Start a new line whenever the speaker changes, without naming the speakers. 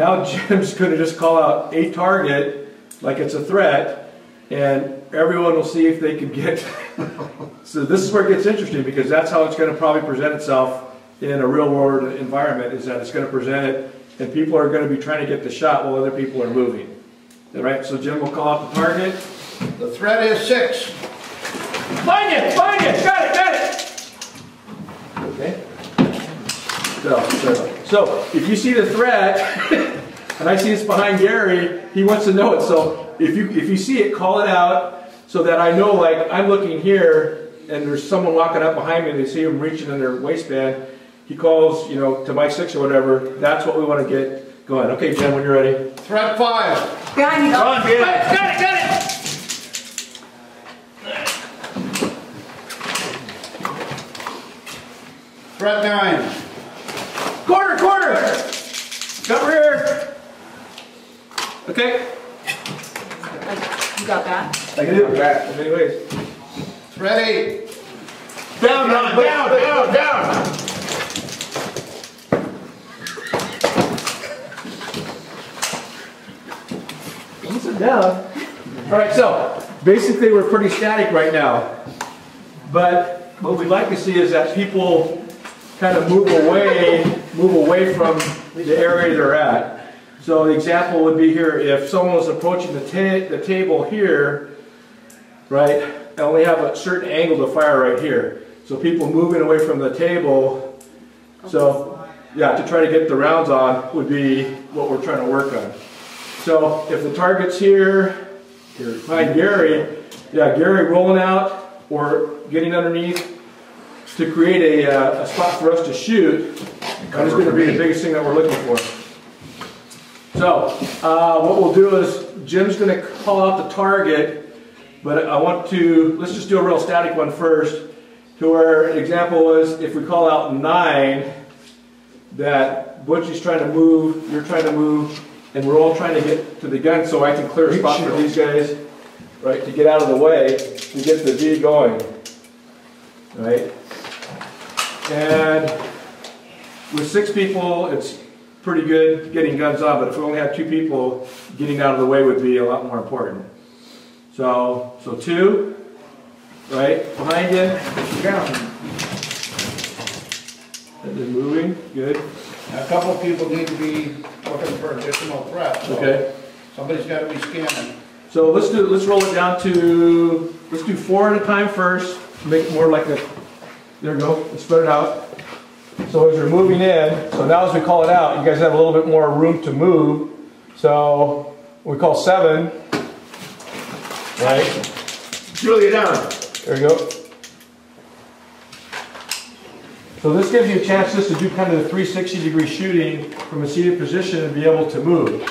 now Jim's going to just call out a target like it's a threat, and everyone will see if they can get. So this is where it gets interesting, because that's how it's going to probably present itself in a real world environment, is that it's going to present it, and people are going to be trying to get the shot while other people are moving. All right, so Jim will call out the target.
The threat is 6.
Find it! Find it! Got it! Got it! Okay. So if you see the threat, and I see it's behind Gary, he wants to know it. So if you see it, call it out, so that I know, like, I'm looking here, and there's someone walking up behind me, and they see him reaching in their waistband. He calls, you know, to my 6 or whatever. That's what we want to get going. Okay, Jen, when you're ready.
Threat 5.
Behind you.
Got it! Got it!
Threat 9.
Quarter! Cover here! Okay.
You got that?
I can do that in many ways.
Threat 8.
Down! Sit down. Alright, so basically we're pretty static right now. But what we'd like to see is that people kind of move away from the area they're at. So the example would be here, if someone was approaching the table here, right, I only have a certain angle to fire right here. So people moving away from the table, so yeah, to try to get the rounds on would be what we're trying to work on. So if the target's here, behind Gary, yeah, Gary rolling out or getting underneath to create a spot for us to shoot, that is going to be the biggest thing that we're looking for. So what we'll do is Jim's going to call out the target, but I want to, let's just do a real static one first, to where an example was if we call out 9, that Butchie's trying to move, you're trying to move, and we're all trying to get to the gun so I can clear a spot for these guys, right, to get out of the way, to get the V going, right? And with 6 people, it's pretty good getting guns on, but if we only have 2 people, getting out of the way would be a lot more important. So 2, right, behind you, down. And then moving, good.
Now, a couple of people need to be looking for additional threats. So
okay.
Somebody's got to be scanning.
So let's roll it down to, let's do 4 at a time first, make it more like a, there we go, let's spread it out. So as you're moving in, so now as we call it out, you guys have a little bit more room to move. So we call 7, right? Julia down. There we go. So this gives you a chance just to do kind of the 360-degree shooting from a seated position and be able to move.